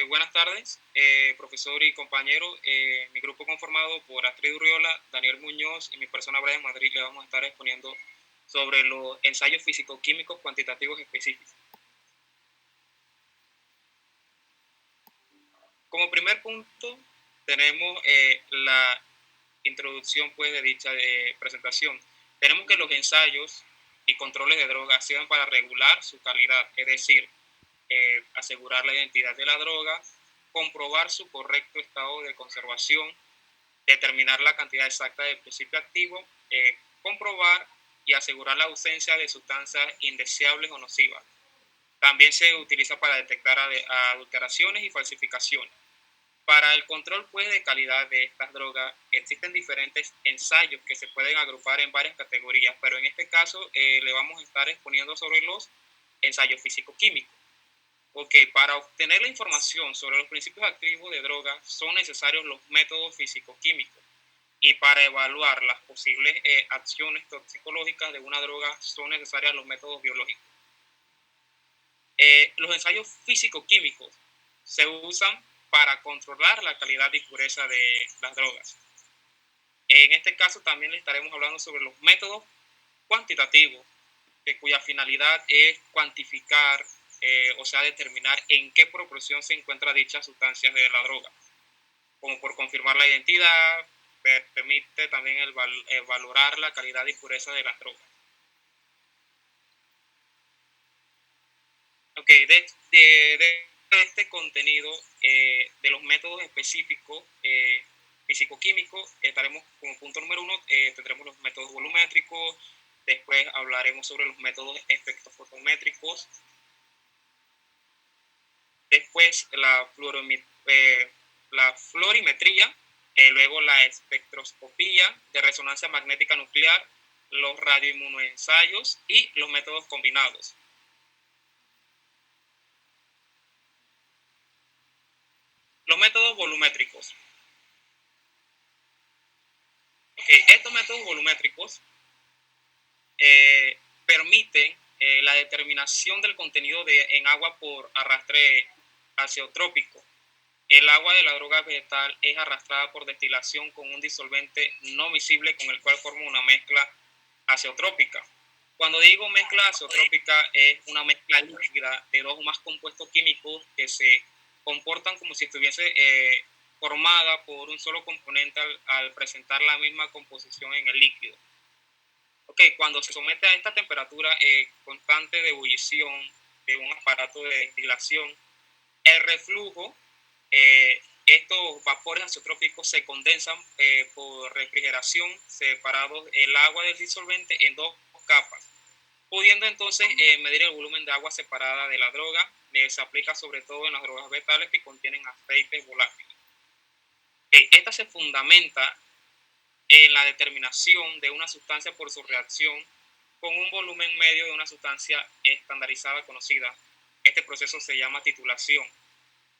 Buenas tardes, profesor y compañero. Mi grupo conformado por Astrid Urriola, Daniel Muñoz y mi persona Brian Madrid le vamos a estar exponiendo sobre los ensayos físico-químicos cuantitativos específicos. Como primer punto tenemos la introducción pues, de dicha presentación. Tenemos que los ensayos y controles de drogas sirven para regular su calidad, es decir, asegurar la identidad de la droga, comprobar su correcto estado de conservación, determinar la cantidad exacta del principio activo, comprobar y asegurar la ausencia de sustancias indeseables o nocivas. También se utiliza para detectar adulteraciones y falsificaciones. Para el control pues, de calidad de estas drogas existen diferentes ensayos que se pueden agrupar en varias categorías, pero en este caso le vamos a estar exponiendo sobre los ensayos físico-químicos. Porque para obtener la información sobre los principios activos de drogas son necesarios los métodos físico-químicos y para evaluar las posibles acciones toxicológicas de una droga son necesarios los métodos biológicos. Los ensayos físico-químicos se usan para controlar la calidad y pureza de las drogas. En este caso también le estaremos hablando sobre los métodos cuantitativos, cuya finalidad es cuantificar, o sea, determinar en qué proporción se encuentran dichas sustancias de la droga, como por confirmar la identidad, permite también valorar la calidad y pureza de las drogas. Ok, de este contenido de los métodos específicos físico-químicos, estaremos como punto número 1, tendremos los métodos volumétricos, después hablaremos sobre los métodos espectrofotométricos, después la florimetría, luego la espectroscopía de resonancia magnética nuclear, los radioinmunoensayos y los métodos combinados. Los métodos volumétricos. Okay, estos métodos volumétricos permiten la determinación del contenido en agua por arrastre azeotrópico. El agua de la droga vegetal es arrastrada por destilación con un disolvente no miscible con el cual forma una mezcla azeotrópica. Cuando digo mezcla azeotrópica es una mezcla líquida de dos o más compuestos químicos que se comportan como si estuviese formada por un solo componente al presentar la misma composición en el líquido. Okay, cuando se somete a esta temperatura constante de ebullición de un aparato de destilación, el reflujo, estos vapores azeotrópicos se condensan por refrigeración, separados el agua del disolvente en dos capas, pudiendo entonces medir el volumen de agua separada de la droga. Se aplica sobre todo en las drogas vegetales que contienen aceites volátiles. Esta se fundamenta en la determinación de una sustancia por su reacción con un volumen medio de una sustancia estandarizada conocida. Este proceso se llama titulación.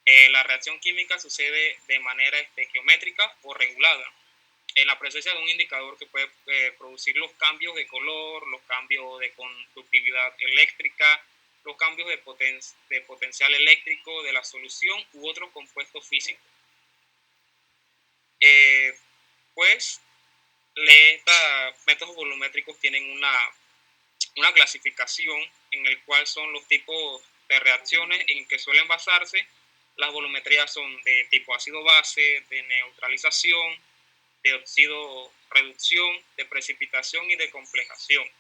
La reacción química sucede de manera estequiométrica o regulada, en la presencia de un indicador que puede producir los cambios de color, los cambios de conductividad eléctrica, los cambios de potencial eléctrico de la solución u otros compuestos físicos. Pues estos métodos volumétricos tienen una clasificación en el cual son los tipos de reacciones en que suelen basarse. Las volumetrías son de tipo ácido-base, de neutralización, de óxido-reducción, de precipitación y de complejación.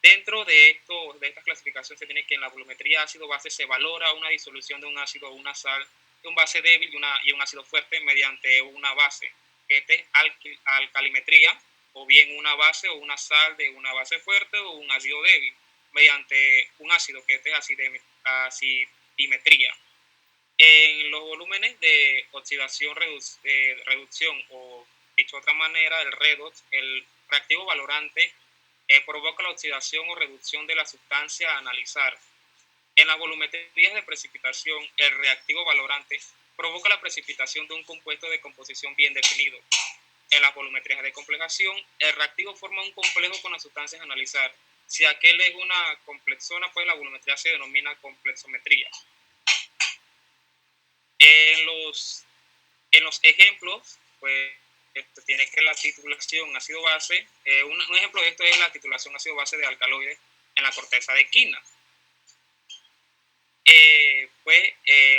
Dentro de estas clasificaciones se tiene que en la volumetría ácido-base se valora una disolución de un ácido o una sal, de un base débil y un ácido fuerte mediante una base, que es alcalimetría, o bien una base o una sal de una base fuerte o un ácido débil, mediante un ácido, que es acidimetría. En los volúmenes de oxidación, reducción, o dicho de otra manera, el redox, el reactivo valorante provoca la oxidación o reducción de la sustancia a analizar. En las volumetrías de precipitación, el reactivo valorante provoca la precipitación de un compuesto de composición bien definido. En las volumetrías de complejación, el reactivo forma un complejo con las sustancias a analizar. Si aquel es una complexona, pues la volumetría se denomina complexometría. En los ejemplos, pues tiene que la titulación ácido-base, un ejemplo de esto es la titulación ácido-base de alcaloides en la corteza de quina.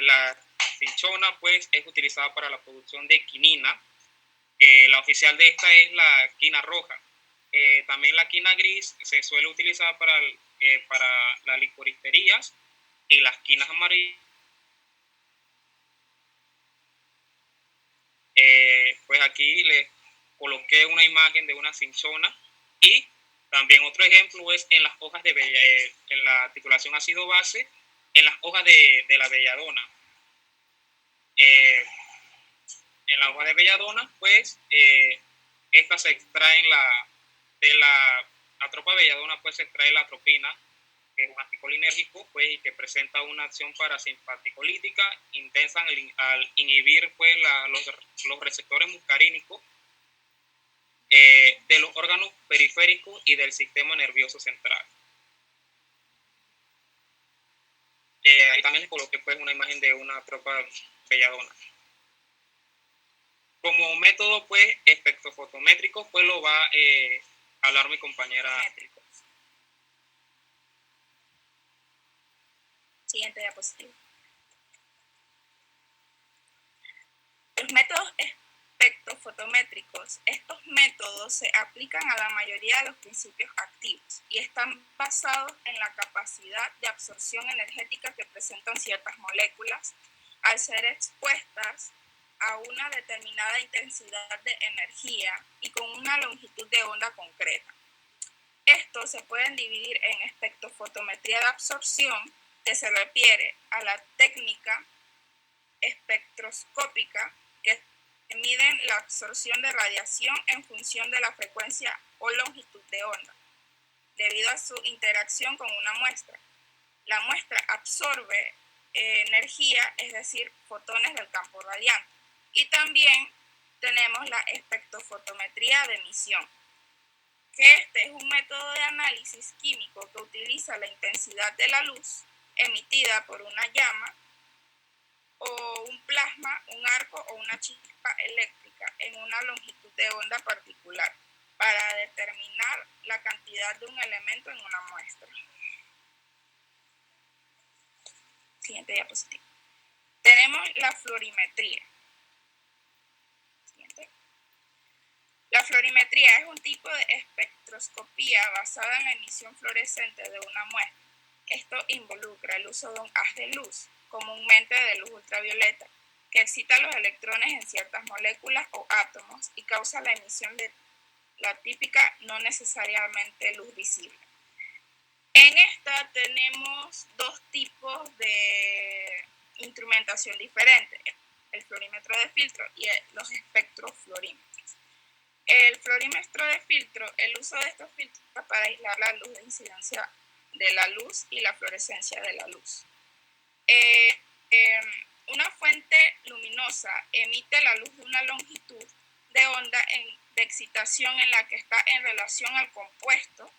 La cinchona pues, es utilizada para la producción de quinina. La oficial de esta es la quina roja. También la quina gris se suele utilizar para las licoristerías y las quinas amarillas. Pues aquí les coloqué una imagen de una cinchona y también otro ejemplo es en las hojas de en la titulación ácido-base, en las hojas de la belladona. En la hoja de belladona, pues, estas se extraen de la atropa belladona, pues se extrae la atropina, que es un anticolinérgico, pues, y que presenta una acción parasimpaticolítica intensa al inhibir, pues, los receptores muscarínicos de los órganos periféricos y del sistema nervioso central. Ahí también les coloqué, pues, una imagen de una atropa belladona. Como método, pues, espectrofotométrico, pues lo va a hablar mi compañera. Siguiente diapositiva. Los métodos espectrofotométricos. Estos métodos se aplican a la mayoría de los principios activos y están basados en la capacidad de absorción energética que presentan ciertas moléculas al ser expuestas a una determinada intensidad de energía y con una longitud de onda concreta. Estos se pueden dividir en espectrofotometría de absorción, que se refiere a la técnica espectroscópica que miden la absorción de radiación en función de la frecuencia o longitud de onda, debido a su interacción con una muestra. La muestra absorbe energía, es decir, fotones del campo radiante. Y también tenemos la espectrofotometría de emisión, que este es un método de análisis químico que utiliza la intensidad de la luz emitida por una llama o un plasma, un arco o una chispa eléctrica en una longitud de onda particular para determinar la cantidad de un elemento en una muestra. Siguiente diapositiva. Tenemos la florimetría. Siguiente. La florimetría es un tipo de espectroscopía basada en la emisión fluorescente de una muestra. Esto involucra el uso de un haz de luz, comúnmente de luz ultravioleta, que excita los electrones en ciertas moléculas o átomos y causa la emisión de la típica, no necesariamente luz visible. En esta tenemos dos tipos de instrumentación diferentes, el florímetro de filtro y los espectrofluorímetros. El florímetro de filtro, el uso de estos filtros para aislar la luz de incidencia de la luz y la fluorescencia de la luz. Una fuente luminosa emite la luz de una longitud de onda de excitación en la que está en relación al compuesto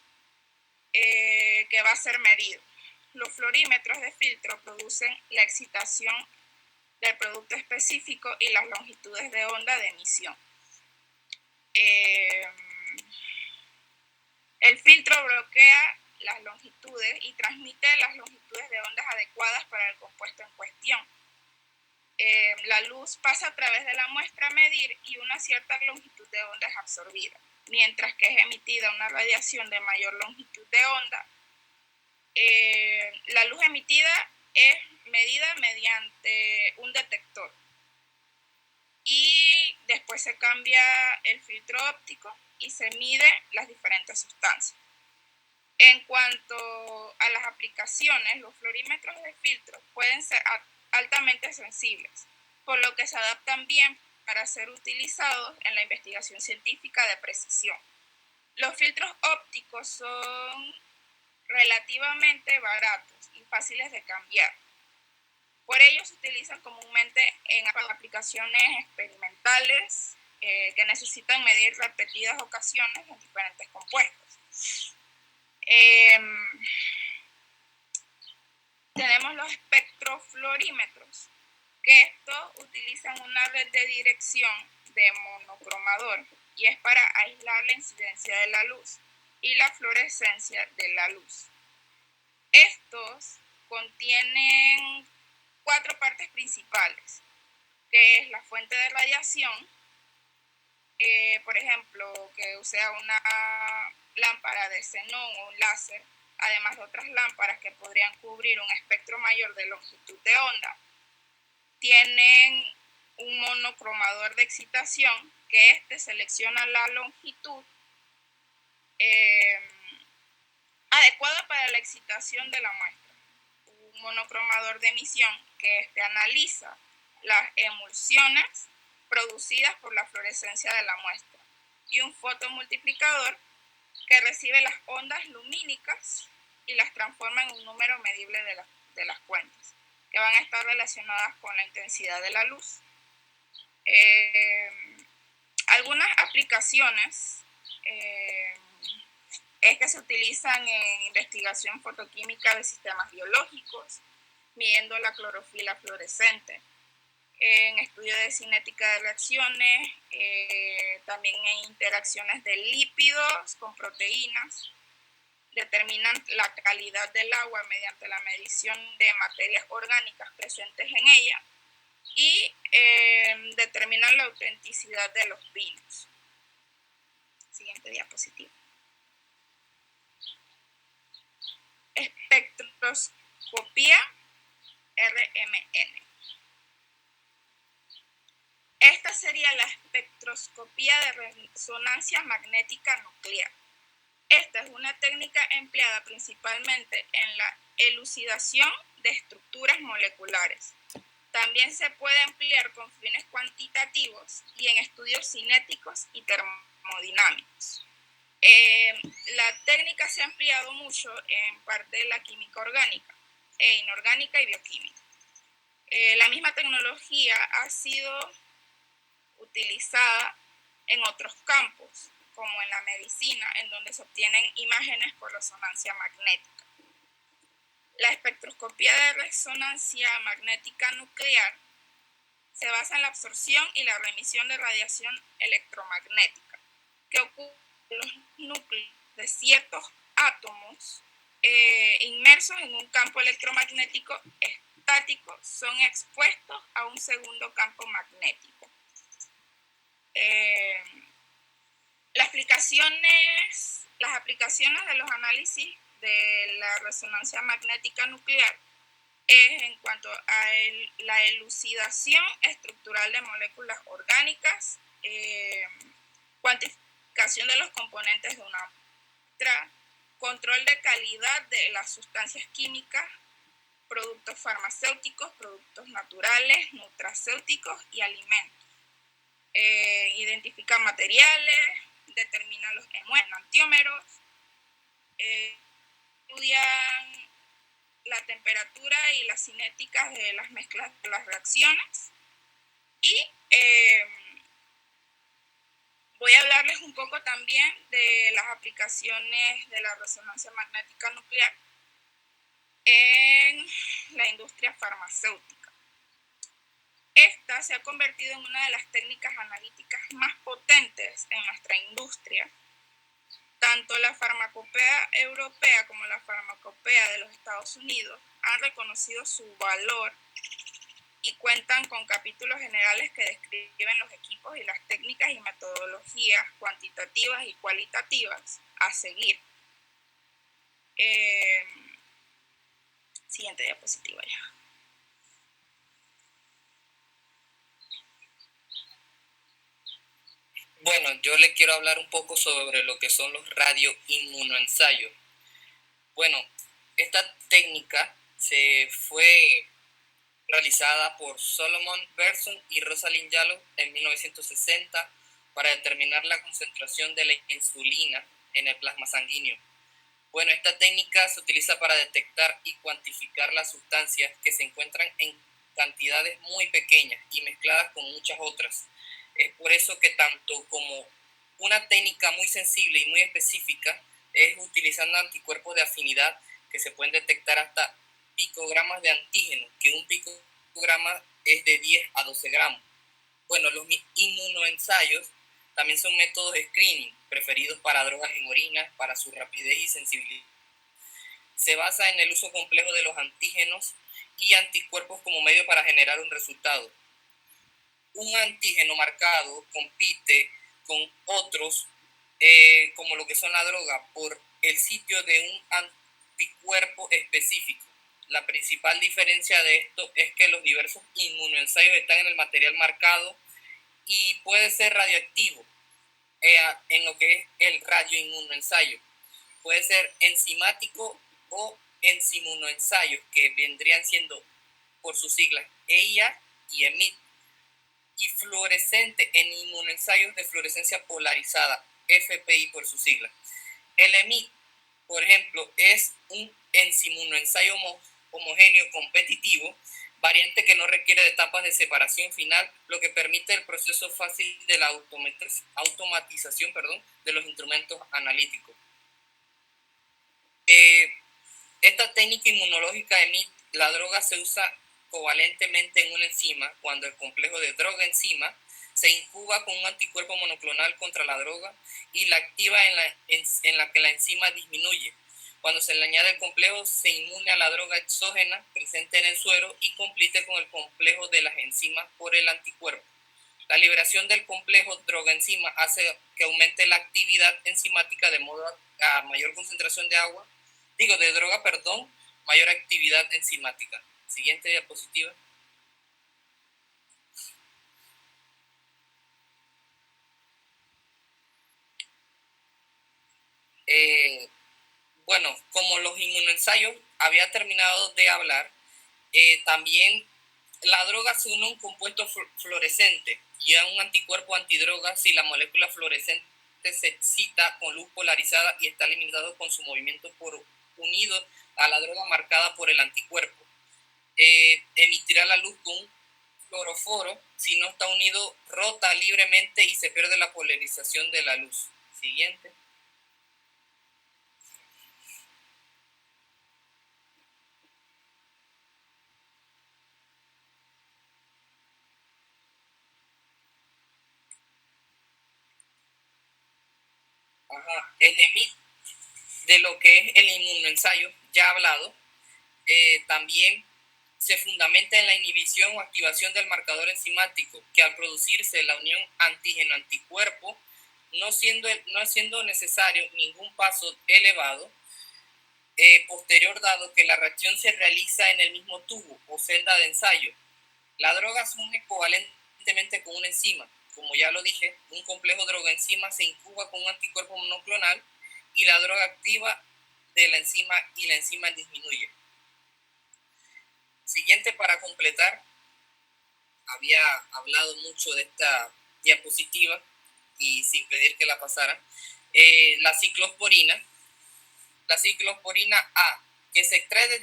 que va a ser medido. Los florímetros de filtro producen la excitación del producto específico y las longitudes de onda de emisión. El filtro bloquea las longitudes y transmite las longitudes de ondas adecuadas para el compuesto en cuestión. La luz pasa a través de la muestra a medir y una cierta longitud de onda es absorbida, mientras que es emitida una radiación de mayor longitud de onda. La luz emitida es medida mediante un detector y después se cambia el filtro óptico y se miden las diferentes sustancias. En cuanto a las aplicaciones, los florímetros de filtro pueden ser altamente sensibles, por lo que se adaptan bien para ser utilizados en la investigación científica de precisión. Los filtros ópticos son relativamente baratos y fáciles de cambiar. Por ello se utilizan comúnmente en aplicaciones experimentales que necesitan medir repetidas ocasiones en diferentes compuestos. Tenemos los espectrofluorímetros, que estos utilizan una red de dirección de monocromador y es para aislar la incidencia de la luz y la fluorescencia de la luz. Estos contienen 4 partes principales, que es la fuente de radiación, por ejemplo, que sea una lámpara de xenón o un láser, además de otras lámparas que podrían cubrir un espectro mayor de longitud de onda. Tienen un monocromador de excitación, que selecciona la longitud adecuada para la excitación de la muestra. Un monocromador de emisión, que analiza las emulsiones producidas por la fluorescencia de la muestra. Y un fotomultiplicador, que recibe las ondas lumínicas y las transforma en un número medible de las cuentas, que van a estar relacionadas con la intensidad de la luz. Algunas aplicaciones es que se utilizan en investigación fotoquímica de sistemas biológicos, midiendo la clorofila fluorescente, en estudio de cinética de reacciones, también en interacciones de lípidos con proteínas. Determinan la calidad del agua mediante la medición de materias orgánicas presentes en ella y determinan la autenticidad de los vinos. Siguiente diapositiva. Espectroscopía RMN. Esta sería la espectroscopía de resonancia magnética nuclear. Esta es una técnica empleada principalmente en la elucidación de estructuras moleculares. También se puede emplear con fines cuantitativos y en estudios cinéticos y termodinámicos. La técnica se ha empleado mucho en parte de la química orgánica, inorgánica y bioquímica. La misma tecnología ha sido utilizada en otros campos, como en la medicina, en donde se obtienen imágenes por resonancia magnética. La espectroscopía de resonancia magnética nuclear se basa en la absorción y la remisión de radiación electromagnética, que ocurre en los núcleos de ciertos átomos inmersos en un campo electromagnético estático, son expuestos a un segundo campo magnético. Las aplicaciones de los análisis de la resonancia magnética nuclear es en cuanto a la elucidación estructural de moléculas orgánicas, cuantificación de los componentes de una muestra, control de calidad de las sustancias químicas, productos farmacéuticos, productos naturales, nutracéuticos y alimentos. Identifican materiales, determinan los enantiómeros, estudian la temperatura y las cinéticas de las mezclas de las reacciones y voy a hablarles un poco también de las aplicaciones de la resonancia magnética nuclear en la industria farmacéutica. Esta se ha convertido en una de las técnicas analíticas más potentes en nuestra industria. Tanto la farmacopea europea como la farmacopea de los Estados Unidos han reconocido su valor y cuentan con capítulos generales que describen los equipos y las técnicas y metodologías cuantitativas y cualitativas a seguir. Siguiente diapositiva ya. Bueno, yo le quiero hablar un poco sobre lo que son los radioinmunoensayos. Bueno, esta técnica se fue realizada por Solomon Berson y Rosalind Yalow en 1960 para determinar la concentración de la insulina en el plasma sanguíneo. Bueno, esta técnica se utiliza para detectar y cuantificar las sustancias que se encuentran en cantidades muy pequeñas y mezcladas con muchas otras. Es por eso que tanto como una técnica muy sensible y muy específica, es utilizando anticuerpos de afinidad que se pueden detectar hasta picogramas de antígeno, que un picograma es de 10 a 12 gramos. Bueno, los inmunoensayos también son métodos de screening preferidos para drogas en orina, para su rapidez y sensibilidad. Se basa en el uso complejo de los antígenos y anticuerpos como medio para generar un resultado. Un antígeno marcado compite con otros, como lo que son la droga, por el sitio de un anticuerpo específico. La principal diferencia de esto es que los diversos inmunoensayos están en el material marcado y puede ser radioactivo en lo que es el radioinmunoensayo. Puede ser enzimático o enzimunoensayos, que vendrían siendo por sus siglas EIA y EMIT, y fluorescente en inmunoensayos de fluorescencia polarizada, FPI por su sigla. El EMIT, por ejemplo, es un enzimunoensayo homogéneo competitivo, variante que no requiere de etapas de separación final, lo que permite el proceso fácil de la automatización de los instrumentos analíticos. Esta técnica inmunológica EMIT, la droga se usa covalentemente en una enzima cuando el complejo de droga-enzima se incuba con un anticuerpo monoclonal contra la droga y la activa en la que la enzima disminuye. Cuando se le añade el complejo, se inmune a la droga exógena presente en el suero y compite con el complejo de las enzimas por el anticuerpo. La liberación del complejo droga-enzima hace que aumente la actividad enzimática de modo a mayor concentración de droga, mayor actividad enzimática. Siguiente diapositiva. Bueno, como los inmunoensayos había terminado de hablar, también la droga se une a un compuesto fluorescente y a un anticuerpo antidroga si la molécula fluorescente se excita con luz polarizada y está limitado con su movimiento unido a la droga marcada por el anticuerpo. Emitirá la luz con un fluoroforo. Si no está unido, rota libremente y se pierde la polarización de la luz. Siguiente. El EMIT, de lo que es el inmunoensayo ya hablado, también se fundamenta en la inhibición o activación del marcador enzimático, que al producirse la unión antígeno-anticuerpo, no siendo necesario ningún paso elevado posterior, dado que la reacción se realiza en el mismo tubo o celda de ensayo. La droga se une covalentemente con una enzima. Como ya lo dije, un complejo droga-enzima se incuba con un anticuerpo monoclonal y la droga activa de la enzima y la enzima disminuye. Siguiente, para completar, había hablado mucho de esta diapositiva y sin pedir que la pasaran. La ciclosporina A, que se extrae de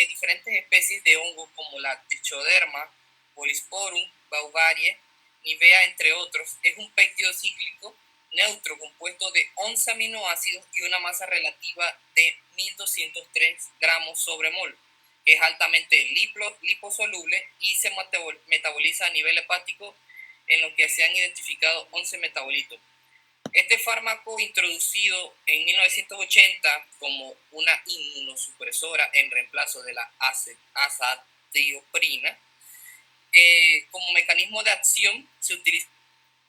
diferentes especies de hongos como la Trichoderma, Polysporum, Beauveria, Nivea, entre otros, es un péptido cíclico neutro compuesto de 11 aminoácidos y una masa relativa de 1203 gramos sobre mol, que es altamente liposoluble y se metaboliza a nivel hepático, en lo que se han identificado 11 metabolitos. Este fármaco, introducido en 1980 como una inmunosupresora en reemplazo de la azatioprina, como mecanismo de acción se utiliza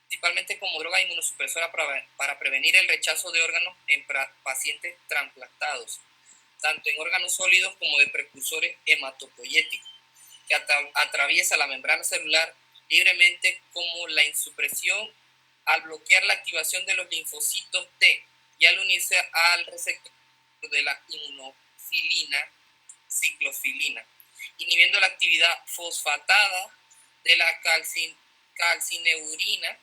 principalmente como droga inmunosupresora para prevenir el rechazo de órganos en pacientes trasplantados, tanto en órganos sólidos como de precursores hematopoyéticos, que atraviesa la membrana celular libremente, como la insupresión al bloquear la activación de los linfocitos T y al unirse al receptor de la inmunofilina, ciclofilina, inhibiendo la actividad fosfatada de la calcineurina,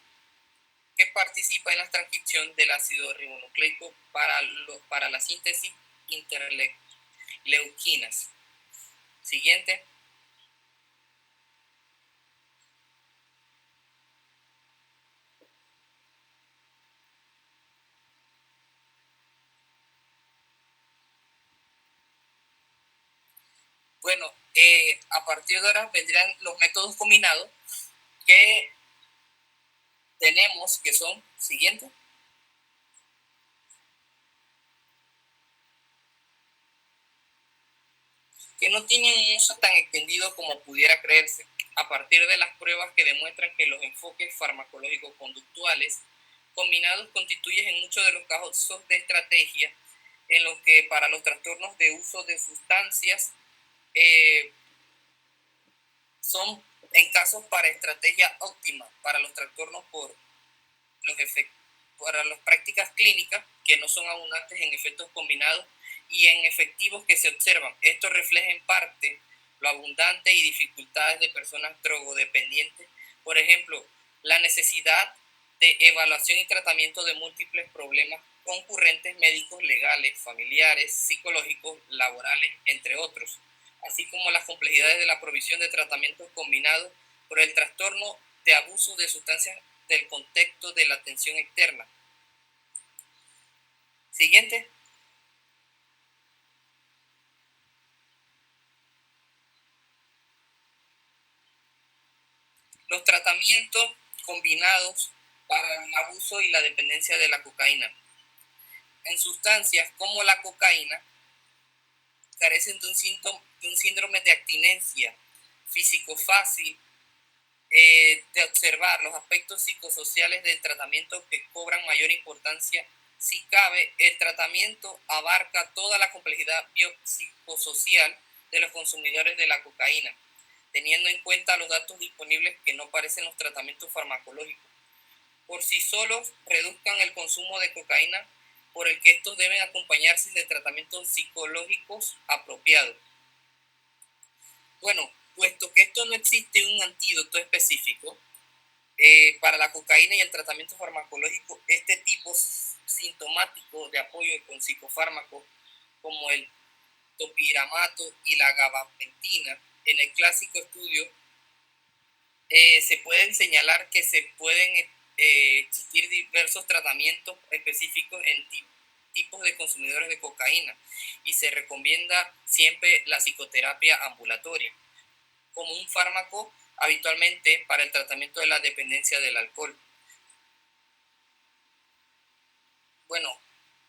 que participa en la transcripción del ácido ribonucleico para la síntesis interleuquinas. Siguiente. Bueno, a partir de ahora vendrían los métodos combinados que tenemos, que son siguientes. Que no tienen un uso tan extendido como pudiera creerse, a partir de las pruebas que demuestran que los enfoques farmacológicos conductuales combinados constituyen en muchos de los casos de estrategia en los que para los trastornos de uso de sustancias son en casos para estrategia óptima para los trastornos por los efectos, para las prácticas clínicas que no son abundantes en efectos combinados y en efectivos que se observan. Esto refleja en parte lo abundante y dificultades de personas drogodependientes. Por ejemplo, la necesidad de evaluación y tratamiento de múltiples problemas concurrentes médicos, legales, familiares, psicológicos, laborales, entre otros, así como las complejidades de la provisión de tratamientos combinados por el trastorno de abuso de sustancias del contexto de la atención externa. Siguiente. Los tratamientos combinados para el abuso y la dependencia de la cocaína. En sustancias como la cocaína, carecen de un síndrome de abstinencia físico fácil de observar los aspectos psicosociales del tratamiento que cobran mayor importancia. Si cabe, el tratamiento abarca toda la complejidad biopsicosocial de los consumidores de la cocaína, teniendo en cuenta los datos disponibles que no parecen los tratamientos farmacológicos. Por sí solos reduzcan el consumo de cocaína, por el que estos deben acompañarse de tratamientos psicológicos apropiados. Bueno, puesto que esto no existe un antídoto específico para la cocaína y el tratamiento farmacológico, este tipo sintomático de apoyo con psicofármacos como el topiramato y la gabapentina, en el clásico estudio se pueden señalar que se pueden existir diversos tratamientos específicos en tipos de consumidores de cocaína y se recomienda siempre la psicoterapia ambulatoria como un fármaco habitualmente para el tratamiento de la dependencia del alcohol. Bueno,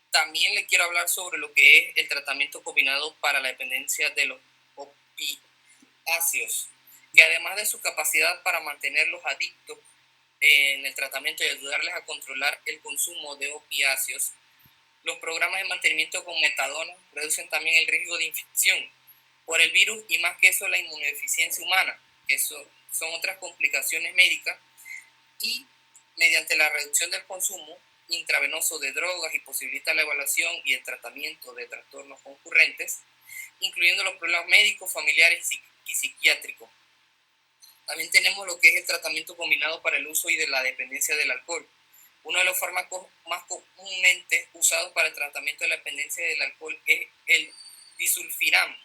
también le quiero hablar sobre lo que es el tratamiento combinado para la dependencia de los opiáceos, que además de su capacidad para mantenerlos adictos en el tratamiento y ayudarles a controlar el consumo de opiáceos, los programas de mantenimiento con metadona reducen también el riesgo de infección por el virus y más que eso la inmunodeficiencia humana, que son otras complicaciones médicas, y mediante la reducción del consumo intravenoso de drogas y posibilita la evaluación y el tratamiento de trastornos concurrentes, incluyendo los problemas médicos, familiares y psiquiátricos. También tenemos lo que es el tratamiento combinado para el uso y de la dependencia del alcohol. Uno de los fármacos más comúnmente usados para el tratamiento de la dependencia del alcohol es el disulfiram,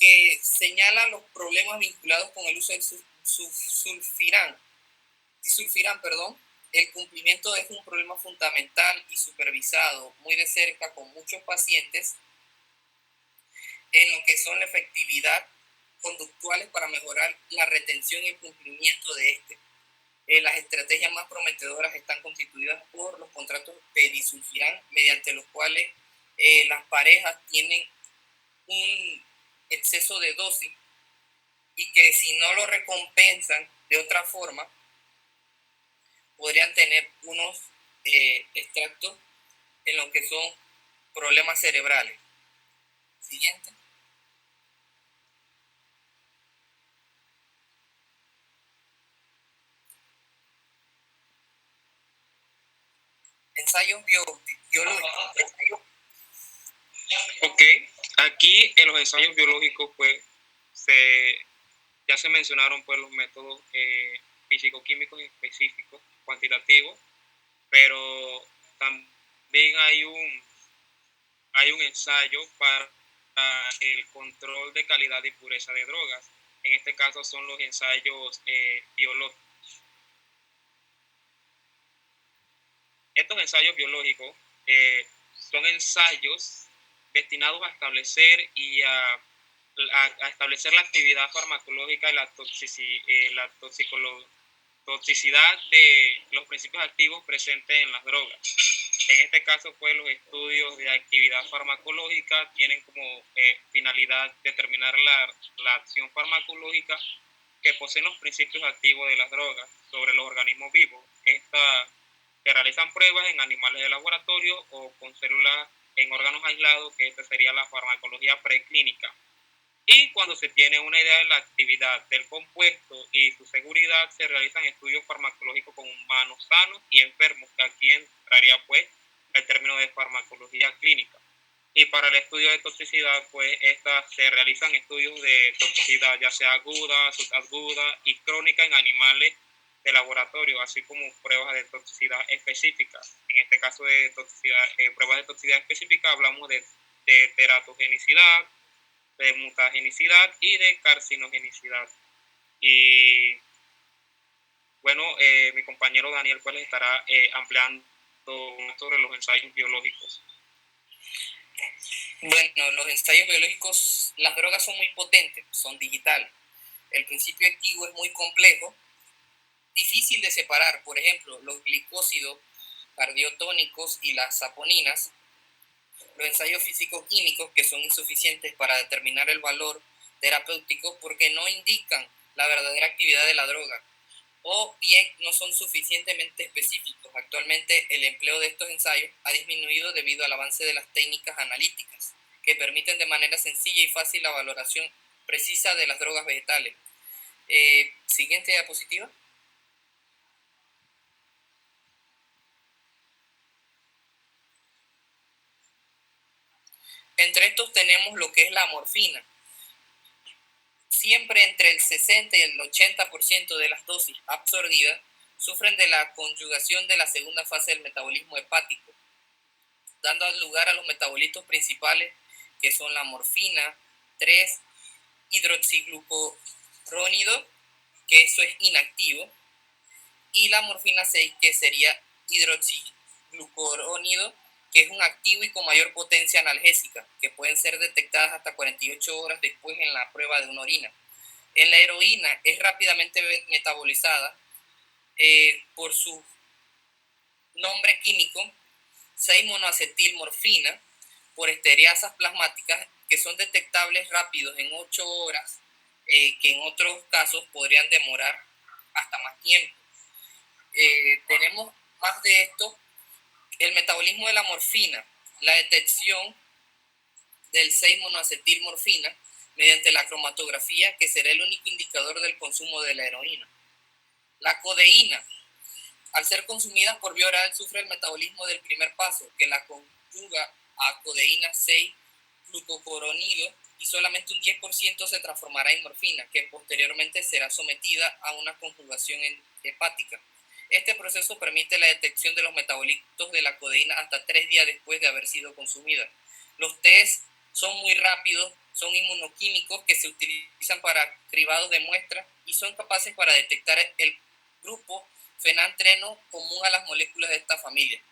que señala los problemas vinculados con el uso del disulfiram. El cumplimiento es un problema fundamental y supervisado muy de cerca con muchos pacientes en lo que son la efectividad conductuales para mejorar la retención y el cumplimiento de este. Las estrategias más prometedoras están constituidas por los contratos de disulfiram, mediante los cuales las parejas tienen un exceso de dosis y que si no lo recompensan de otra forma, podrían tener unos extractos en lo que son problemas cerebrales. Siguiente. Ensayos biológicos. Ok, aquí en los ensayos biológicos pues ya se mencionaron pues los métodos físico-químicos específicos, cuantitativos, pero también hay un ensayo para el control de calidad y pureza de drogas. En este caso son los ensayos biológicos. Estos ensayos biológicos son ensayos destinados a establecer y a a establecer la actividad farmacológica y la toxicidad de los principios activos presentes en las drogas. En este caso, pues, los estudios de actividad farmacológica tienen como finalidad determinar la acción farmacológica que poseen los principios activos de las drogas sobre los organismos vivos. Se realizan pruebas en animales de laboratorio o con células en órganos aislados, que esta sería la farmacología preclínica. Y cuando se tiene una idea de la actividad del compuesto y su seguridad, se realizan estudios farmacológicos con humanos sanos y enfermos, que aquí entraría pues el término de farmacología clínica. Y para el estudio de toxicidad, pues se realizan estudios de toxicidad, ya sea aguda, subaguda y crónica en animales de laboratorio, así como pruebas de toxicidad específicas. En este caso de toxicidad, pruebas de toxicidad específica, hablamos de teratogenicidad, de mutagenicidad y de carcinogenicidad. Y bueno, mi compañero Daniel pues les estará ampliando sobre los ensayos biológicos. Bueno, los ensayos biológicos, las drogas son muy potentes, son digitales. El principio activo es muy complejo, difícil de separar. Por ejemplo, los glicósidos cardiotónicos y las saponinas. Los ensayos físico-químicos, que son insuficientes para determinar el valor terapéutico porque no indican la verdadera actividad de la droga, o bien no son suficientemente específicos. Actualmente el empleo de estos ensayos ha disminuido debido al avance de las técnicas analíticas, que permiten de manera sencilla y fácil la valoración precisa de las drogas vegetales. Siguiente diapositiva. Entre estos tenemos lo que es la morfina. Siempre entre el 60 y el 80% de las dosis absorbidas sufren de la conjugación de la segunda fase del metabolismo hepático, dando lugar a los metabolitos principales, que son la morfina 3, hidroxiglucurónido, que eso es inactivo, y la morfina 6, que sería hidroxiglucurónido, que es un activo y con mayor potencia analgésica, que pueden ser detectadas hasta 48 horas después en la prueba de una orina. En la heroína es rápidamente metabolizada por su nombre químico 6-monoacetilmorfina por estereasas plasmáticas, que son detectables rápidos en 8 horas, que en otros casos podrían demorar hasta más tiempo. Tenemos más de esto, el metabolismo de la morfina, la detección del 6-monoacetilmorfina mediante la cromatografía, que será el único indicador del consumo de la heroína. La codeína, al ser consumida por vía oral, sufre el metabolismo del primer paso, que la conjuga a codeína 6-glucurónido, y solamente un 10% se transformará en morfina, que posteriormente será sometida a una conjugación hepática. Este proceso permite la detección de los metabolitos de la codeína hasta 3 días después de haber sido consumida. Los test son muy rápidos, son inmunoquímicos que se utilizan para cribados de muestras y son capaces para detectar el grupo fenantreno común a las moléculas de esta familia.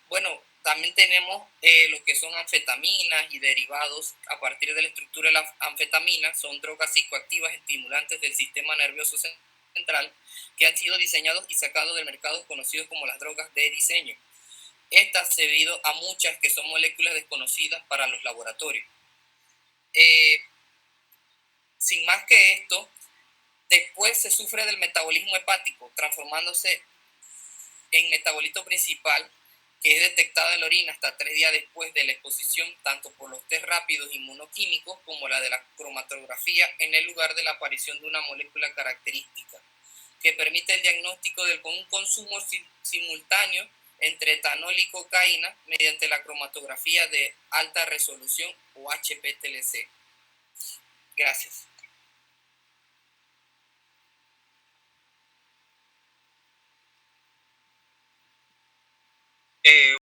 Bueno, también tenemos lo que son anfetaminas y derivados a partir de la estructura de la anfetamina. Son drogas psicoactivas estimulantes del sistema nervioso central que han sido diseñados y sacados del mercado, conocidos como las drogas de diseño. Estas debido a muchas que son moléculas desconocidas para los laboratorios. Sin más que esto, después se sufre del metabolismo hepático, transformándose en metabolito principal, que es detectado en la orina hasta 3 días después de la exposición, tanto por los test rápidos inmunoquímicos como la de la cromatografía, en el lugar de la aparición de una molécula característica, que permite el diagnóstico del un consumo simultáneo entre etanol y cocaína mediante la cromatografía de alta resolución o HPLC. Gracias.